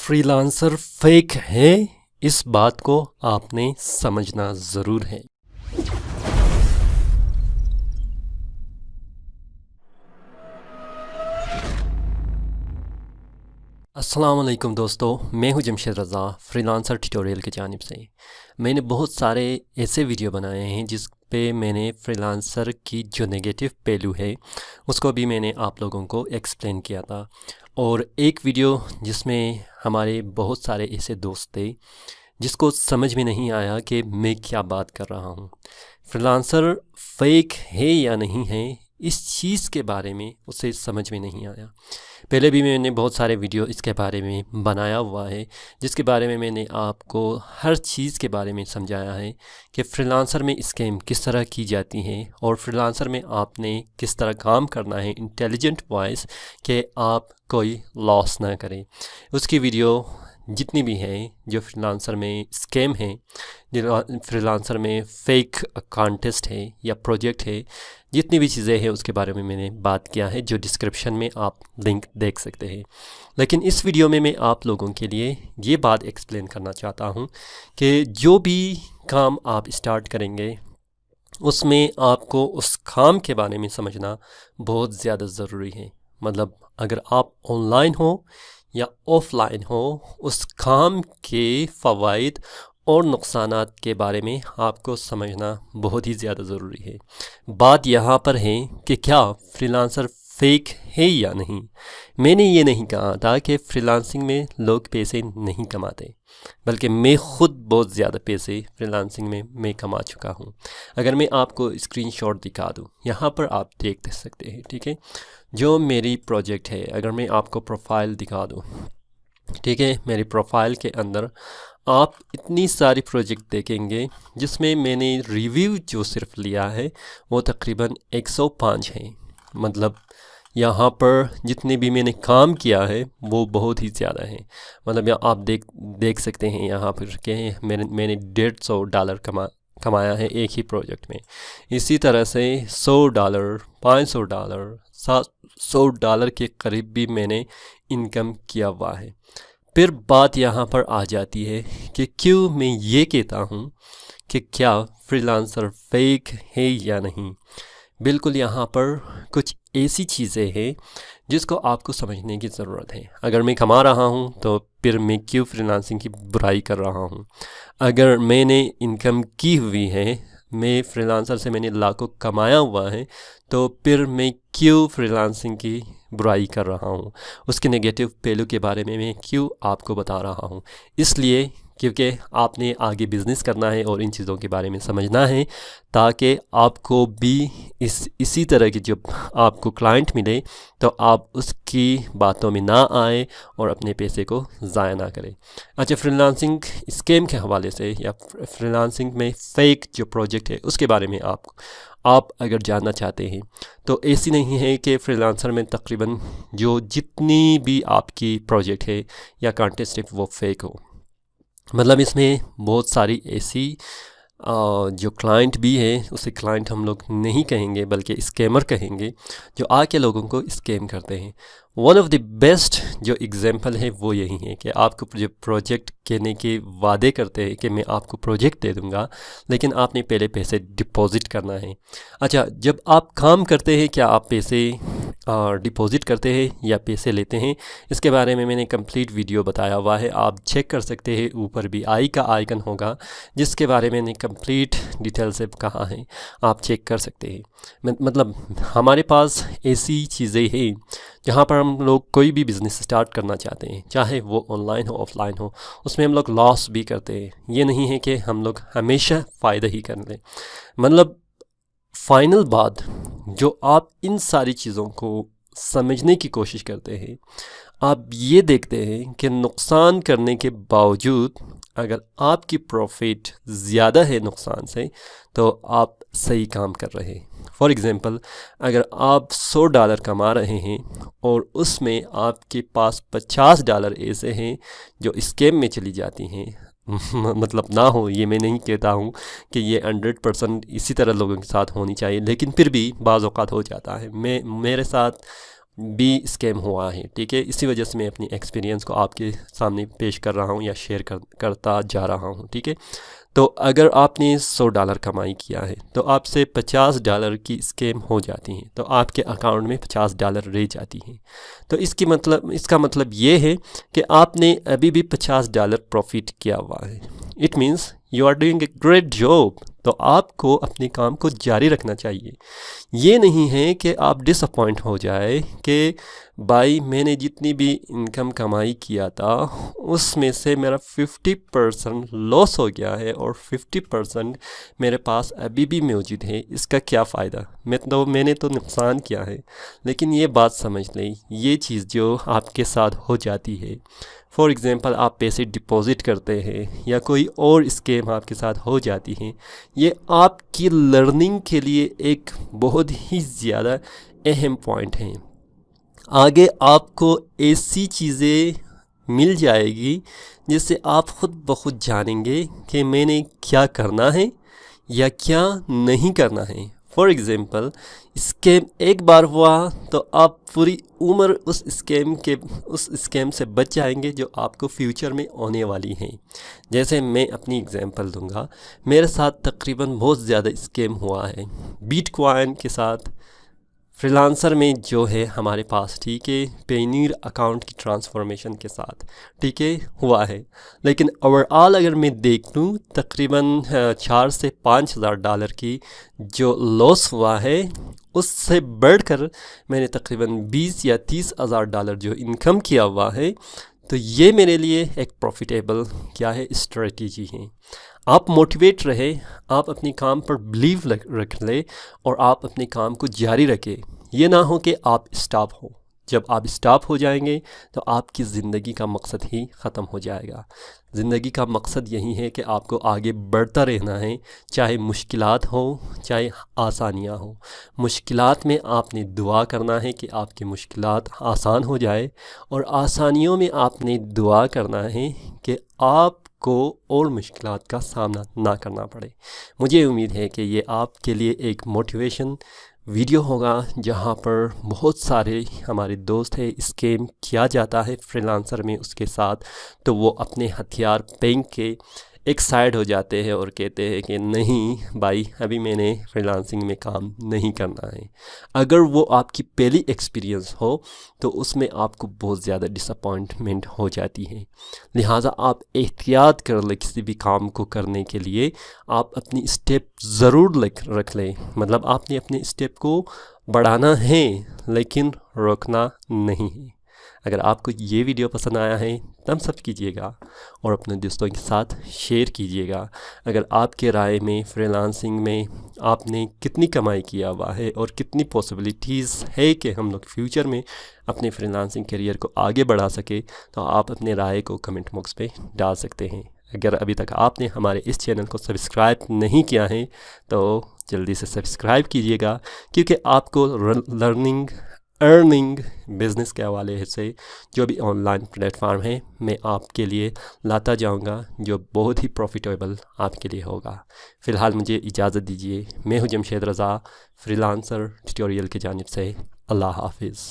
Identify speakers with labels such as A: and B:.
A: Freelancer fake है, इस बात को आपने समझना ज़रूर है। अस्सलाम वालेकुम दोस्तों, मैं हूं जमशेद रज़ा फ्रीलांसर ट्यूटोरियल की जानिब से। मैंने बहुत सारे ऐसे वीडियो बनाए हैं जिस पे मैंने फ्रीलांसर की जो नेगेटिव पहलू है उसको भी मैंने आप लोगों को एक्सप्लेन किया था। और एक वीडियो जिसमें हमारे बहुत सारे ऐसे दोस्त थे जिसको समझ में नहीं आया कि मैं क्या बात कर रहा हूँ। फ्रीलांसर फेक है या नहीं है, इस चीज़ के बारे में उसे समझ में नहीं आया। पहले भी मैंने बहुत सारे वीडियो इसके बारे में बनाया हुआ है जिसके बारे में मैंने आपको हर चीज़ के बारे में समझाया है कि फ्रीलांसर में स्कैम किस तरह की जाती है और फ्रीलांसर में आपने किस तरह काम करना है इंटेलिजेंट वॉइस कि आप कोई लॉस ना करें। उसकी वीडियो जितनी भी हैं जो फ्रीलांसर में स्कैम है, जो फ्रीलांसर में फेक कॉन्टेस्ट है या प्रोजेक्ट है, जितनी भी चीज़ें हैं उसके बारे में मैंने बात किया है, जो डिस्क्रिप्शन में आप लिंक देख सकते हैं। लेकिन इस वीडियो में मैं आप लोगों के लिए ये बात एक्सप्लेन करना चाहता हूँ कि जो भी काम आप स्टार्ट करेंगे उसमें आपको उस काम के बारे में समझना बहुत ज़्यादा ज़रूरी है। मतलब अगर आप ऑनलाइन हो या ऑफ़लाइन हो, उस काम के फ़वाइद और नुक़सानात के बारे में आपको समझना बहुत ही ज़्यादा ज़रूरी है। बात यहाँ पर है कि क्या फ्रीलांसर फेक है या नहीं। मैंने ये नहीं कहा था कि फ्रीलांसिंग में लोग पैसे नहीं कमाते, बल्कि मैं ख़ुद बहुत ज़्यादा पैसे फ्रीलांसिंग में मैं कमा चुका हूँ। अगर मैं आपको स्क्रीनशॉट दिखा दूँ, यहाँ पर आप देख सकते हैं, ठीक है, जो मेरी प्रोजेक्ट है। अगर मैं आपको प्रोफाइल दिखा दूँ, ठीक है, मेरी प्रोफाइल के अंदर आप इतनी सारी प्रोजेक्ट देखेंगे जिसमें मैंने रिव्यू जो सिर्फ लिया है वो तकरीबन 105 है। मतलब यहाँ पर जितने भी मैंने काम किया है वो बहुत ही ज़्यादा है। मतलब यहाँ आप देख सकते हैं यहाँ पर कि मैंने $150 कमाया है एक ही प्रोजेक्ट में। इसी तरह से $100, $500, $700 के करीब भी मैंने इनकम किया हुआ है। फिर बात यहाँ पर आ जाती है कि क्यों मैं ये कहता हूँ कि क्या फ्रीलांसर फेक है या नहीं। बिल्कुल यहाँ पर कुछ ऐसी चीज़ें हैं जिसको आपको समझने की ज़रूरत है। अगर मैं कमा रहा हूँ तो फिर मैं क्यों फ्रीलांसिंग की बुराई कर रहा हूँ। अगर मैंने इनकम की हुई है, मैं फ्रीलांसर से मैंने लाखों कमाया हुआ है, तो फिर मैं क्यों फ्रीलांसिंग की बुराई कर रहा हूँ। उसके नेगेटिव पहलू के बारे में मैं क्यों आपको बता रहा हूँ। इसलिए क्योंकि आपने आगे बिज़नेस करना है और इन चीज़ों के बारे में समझना है ताकि आपको भी इसी तरह की जब आपको क्लाइंट मिले तो आप उसकी बातों में ना आए और अपने पैसे को ज़ाया ना करें। अच्छा, फ्रीलांसिंग स्कैम के हवाले से या फ्रीलांसिंग में फ़ेक जो प्रोजेक्ट है उसके बारे में आप अगर जानना चाहते हैं तो ऐसी नहीं है कि फ्रीलांसर में तकरीबन जो जितनी भी आपकी प्रोजेक्ट है या कॉन्टेस्ट है वो फेक हो। मतलब इसमें बहुत सारी ऐसी जो क्लाइंट भी है, उसे क्लाइंट हम लोग नहीं कहेंगे बल्कि स्कैमर कहेंगे, जो आके लोगों को स्कैम करते हैं। वन ऑफ द बेस्ट जो एग्जांपल है वो यही है कि आपको जो प्रोजेक्ट कहने के वादे करते हैं कि मैं आपको प्रोजेक्ट दे दूंगा, लेकिन आपने पहले पैसे डिपॉज़िट करना है। अच्छा, जब आप काम करते हैं क्या आप पैसे डिपॉज़िट करते हैं या पैसे लेते हैं, इसके बारे में मैंने कंप्लीट वीडियो बताया हुआ है, आप चेक कर सकते हैं। ऊपर भी आई का आइकन होगा जिसके बारे में मैंने कंप्लीट डिटेल से कहा है, आप चेक कर सकते हैं। मतलब हमारे पास ऐसी चीज़ें हैं जहाँ पर हम लोग कोई भी बिज़नेस स्टार्ट करना चाहते हैं, चाहे वो ऑनलाइन हो ऑफ़लाइन हो, उसमें हम लोग लॉस भी करते हैं। ये नहीं है कि हम लोग हमेशा फ़ायदा ही कर लें। मतलब फाइनल बात, जो आप इन सारी चीज़ों को समझने की कोशिश करते हैं, आप ये देखते हैं कि नुकसान करने के बावजूद अगर आपकी प्रॉफिट ज़्यादा है नुकसान से तो आप सही काम कर रहे हैं। फॉर एग्ज़ाम्पल, अगर आप $100 कमा रहे हैं और उसमें आपके पास $50 ऐसे हैं जो स्कैम में चली जाती हैं, मतलब ना हो, ये मैं नहीं कहता हूँ कि ये 100% इसी तरह लोगों के साथ होनी चाहिए, लेकिन फिर भी बाज़ औक़ात हो जाता है। मेरे साथ بھی اسکیم ہوا ہے، ٹھیک ہے۔ اسی وجہ سے میں اپنی ایکسپیرینس کو آپ کے سامنے پیش کر رہا ہوں یا شیئر کرتا جا رہا ہوں، ٹھیک ہے۔ تو اگر آپ نے $100 کمائی کیا ہے تو آپ سے $50 کی اسکیم ہو جاتی ہیں، تو آپ کے اکاؤنٹ میں $50 رہ جاتی ہیں۔ تو اس کا مطلب یہ ہے کہ آپ نے ابھی بھی $50 پروفٹ کیا ہوا ہے۔ It means you are doing a great job. تو آپ کو اپنے کام کو جاری رکھنا چاہیے۔ یہ نہیں ہے کہ آپ ڈس اپوائنٹ ہو جائے کہ بھائی میں نے جتنی بھی انکم کمائی کیا تھا اس میں سے میرا 50% لاس ہو گیا ہے اور 50% میرے پاس ابھی بھی موجود ہے، اس کا کیا فائدہ؟ میں نے تو نقصان کیا ہے۔ لیکن یہ بات سمجھ لیں، یہ چیز جو آپ کے ساتھ ہو جاتی ہے، فار ایگزامپل آپ پیسے ڈپازٹ کرتے ہیں یا کوئی اور اسکیم آپ کے ساتھ ہو جاتی ہیں، یہ آپ کی لرننگ کے لیے ایک بہت ہی زیادہ اہم پوائنٹ ہیں۔ آگے آپ کو ایسی چیزیں مل جائے گی جس سے آپ خود بخود جانیں گے کہ میں نے کیا کرنا ہے یا کیا نہیں کرنا ہے۔ فار ایگزامپل اسکیم ایک بار ہوا تو آپ پوری عمر اس اسکیم سے بچ جائیں گے جو آپ کو فیوچر میں ہونے والی ہیں۔ جیسے میں اپنی ایگزامپل دوں گا، میرے ساتھ تقریباً بہت زیادہ اسکیم ہوا ہے بیٹ کوائن کے ساتھ، فری لانسر میں جو ہے ہمارے پاس، ٹھیک ہے، پینیر اکاؤنٹ کی ٹرانسفارمیشن کے ساتھ، ٹھیک ہے، ہوا ہے۔ لیکن اوور آل اگر میں دیکھ لوں تقریباً $4,000 سے $5,000 کی جو لاس ہوا ہے، اس سے بڑھ کر میں نے تقریباً $20,000 یا $30,000 جو انکم کیا ہوا ہے، تو یہ میرے لیے ایک پروفیٹیبل کیا ہے اسٹریٹجی ہے۔ آپ موٹیویٹ رہے، آپ اپنے کام پر بلیو رکھ لیں اور آپ اپنے کام کو جاری رکھیں۔ یہ نہ ہو کہ آپ اسٹاپ ہو۔ جب آپ اسٹاپ ہو جائیں گے تو آپ کی زندگی کا مقصد ہی ختم ہو جائے گا۔ زندگی کا مقصد یہی ہے کہ آپ کو آگے بڑھتا رہنا ہے، چاہے مشکلات ہوں چاہے آسانیاں ہوں۔ مشکلات میں آپ نے دعا کرنا ہے کہ آپ کی مشکلات آسان ہو جائے، اور آسانیوں میں آپ نے دعا کرنا ہے کہ آپ کو اور مشکلات کا سامنا نہ کرنا پڑے۔ مجھے امید ہے کہ یہ آپ کے لیے ایک موٹیویشن ویڈیو ہوگا، جہاں پر بہت سارے ہمارے دوست ہیں اسکیم کیا جاتا ہے فری لانسر میں اس کے ساتھ، تو وہ اپنے ہتھیار پھینک کے ایک سائڈ ہو جاتے ہیں اور کہتے ہیں کہ نہیں بھائی، ابھی میں نے فری لانسنگ میں کام نہیں کرنا ہے۔ اگر وہ آپ کی پہلی ایکسپیرینس ہو تو اس میں آپ کو بہت زیادہ ڈس اپوائنٹمنٹ ہو جاتی ہے۔ لہٰذا آپ احتیاط کر لیں، کسی بھی کام کو کرنے کے لیے آپ اپنی اسٹیپ ضرور رکھ لیں۔ مطلب آپ نے اپنے اسٹیپ کو بڑھانا ہے لیکن روکنا نہیں ہے۔ اگر آپ کو یہ ویڈیو پسند آیا ہے تب سب کیجیے گا اور اپنے دوستوں کے ساتھ شیئر کیجیے گا۔ اگر آپ کے رائے میں فری لانسنگ میں آپ نے کتنی کمائی کیا ہوا ہے اور کتنی پاسبلٹیز ہے کہ ہم لوگ فیوچر میں اپنے فری لانسنگ کیریئر کو آگے بڑھا سکے، تو آپ اپنے رائے کو کمنٹ باکس پہ ڈال سکتے ہیں۔ اگر ابھی تک آپ نے ہمارے اس چینل کو سبسکرائب نہیں کیا ہے تو جلدی سے سبسکرائب کیجیے گا، کیونکہ آپ کو لرننگ، ارننگ، بزنس کے حوالے سے جو بھی آن لائن پلیٹ فارم ہے میں آپ کے لیے لاتا جاؤں گا جو بہت ہی پروفیٹیبل آپ کے لیے ہوگا۔ فی الحال مجھے اجازت دیجیے، میں ہوں جمشید رضا، فری لانسر ٹیوٹوریل کی جانب سے۔ اللہ حافظ۔